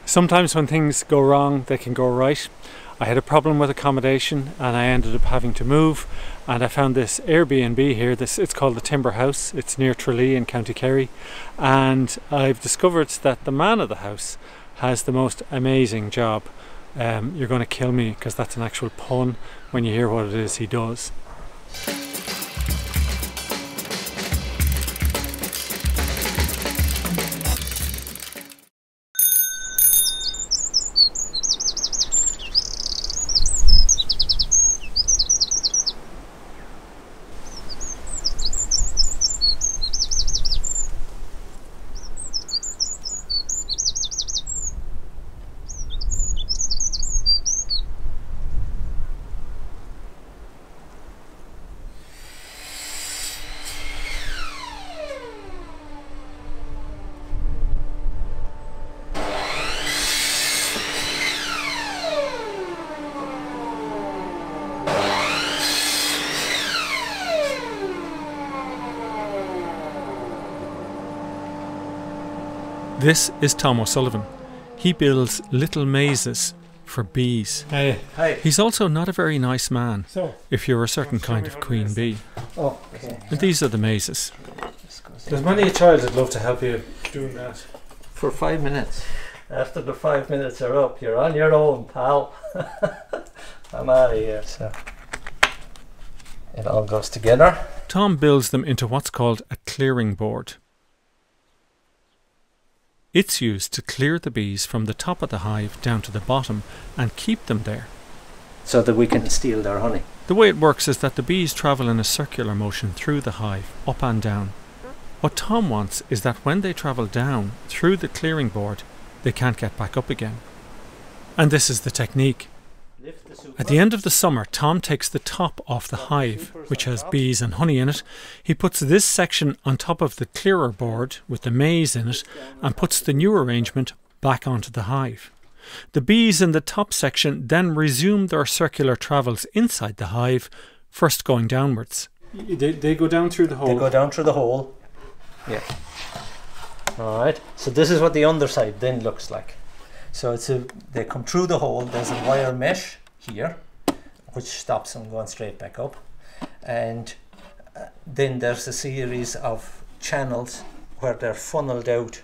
Sometimes when things go wrong, they can go right. I had a problem with accommodation and I ended up having to move, and I found this Airbnb here. It's called the Timber House. It's near Tralee in County Kerry, and I've discovered that the man of the house has the most amazing job. You're going to kill me because that's an actual pun when you hear what it is he does. This is Tom O'Sullivan. He builds little mazes for bees. Hi. He's also not a very nice man if you're a certain kind of queen bee. Oh, okay. And these are the mazes. There's many a child that'd love to help you doing that. For 5 minutes. After the 5 minutes are up, you're on your own, pal. I'm out of here. So it all goes together. Tom builds them into what's called a clearing board. It's used to clear the bees from the top of the hive down to the bottom and keep them there, so that we can steal their honey. The way it works is that the bees travel in a circular motion through the hive, up and down. What Tom wants is that when they travel down through the clearing board, they can't get back up again. And this is the technique. At the end of the summer, Tom takes the top off the hive, which has bees and honey in it. He puts this section on top of the clearer board with the maze in it and puts the new arrangement back onto the hive. The bees in the top section then resume their circular travels inside the hive, first going downwards. They go down through the hole? They go down through the hole. Yeah. Alright, so this is what the underside then looks like. So they come through the hole, there's a wire mesh here, which stops them going straight back up. And then there's a series of channels where they're funneled out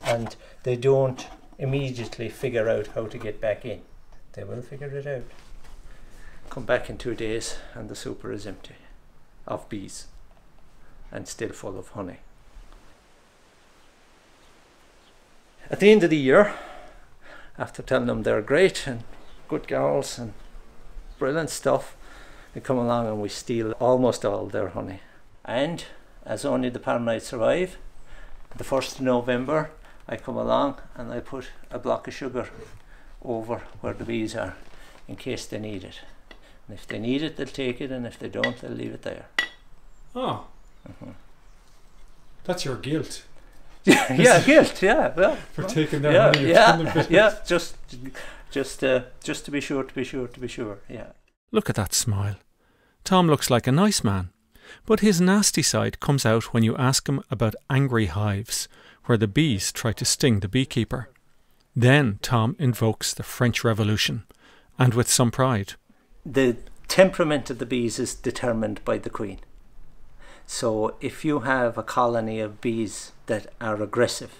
and they don't immediately figure out how to get back in. They will figure it out. Come back in 2 days and the super is empty of bees and still full of honey. At the end of the year, after telling them they're great and good girls and brilliant stuff, they come along and we steal almost all their honey. And as only the paranoid survive, the 1st of November I come along and I put a block of sugar over where the bees are in case they need it. And if they need it, they'll take it, and if they don't, they'll leave it there. Oh. That's your guilt. Yeah, guilt, yeah. Well, for taking their honey. Yeah, just to be sure, yeah. Look at that smile. Tom looks like a nice man, but his nasty side comes out when you ask him about angry hives, where the bees try to sting the beekeeper. Then Tom invokes the French Revolution, and with some pride. The temperament of the bees is determined by the queen. So if you have a colony of bees that are aggressive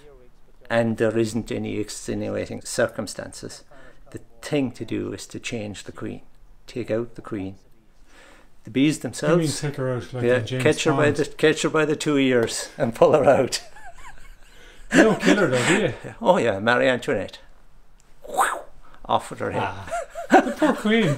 and there isn't any extenuating circumstances, the thing to do is to change the queen. Take out the queen. The bees themselves, you mean take her out like James Bond? Catch her by the 2 ears and pull her out. You don't kill her though, do you? Oh yeah, Marie Antoinette. Off with her head. The poor queen.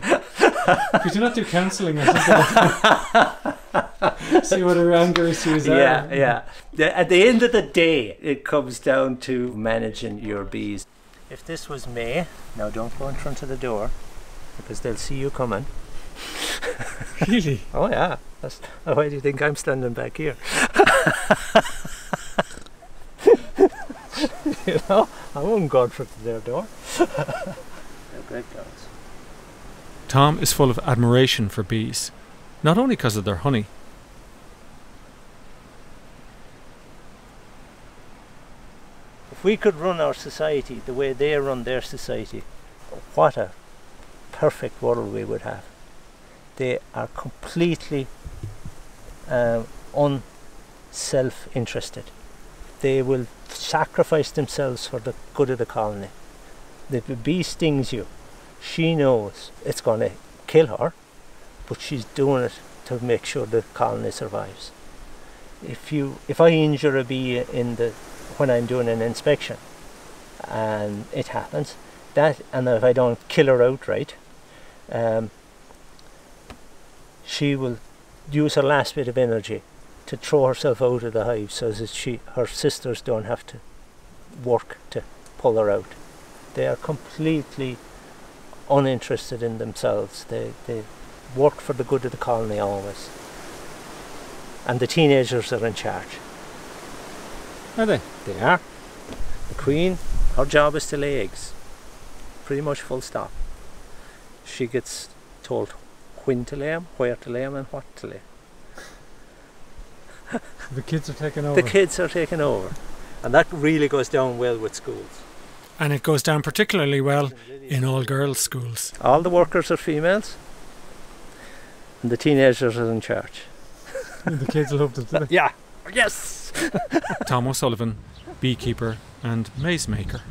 Could you not do counselling or something like that? See what her anger issues are. Yeah. At the end of the day, it comes down to managing your bees. If this was May, now don't go in front of the door because they'll see you coming. Really? Oh yeah. Why do you think I'm standing back here? You know, I wouldn't go in front of their door. They're great girls. Tom is full of admiration for bees, not only because of their honey. if we could run our society the way they run their society, what a perfect world we would have. They are completely unself-interested. They will sacrifice themselves for the good of the colony. If a bee stings you, she knows it's going to kill her, but she's doing it to make sure the colony survives. If I injure a bee when I'm doing an inspection, and it happens, and if I don't kill her outright, she will use her last bit of energy to throw herself out of the hive so that her sisters don't have to work to pull her out. They are completely uninterested in themselves. They work for the good of the colony always. And the teenagers are in charge. Are they? They are. The queen, her job is to lay eggs. Pretty much full stop. She gets told when to lay them, where to lay them, and what to lay. The kids are taking over. The kids are taking over. And that really goes down well with schools. And it goes down particularly well in all girls' schools. All the workers are females, and the teenagers are in charge. The kids loved it. Yeah. Yes. Tom O'Sullivan, beekeeper and maze maker.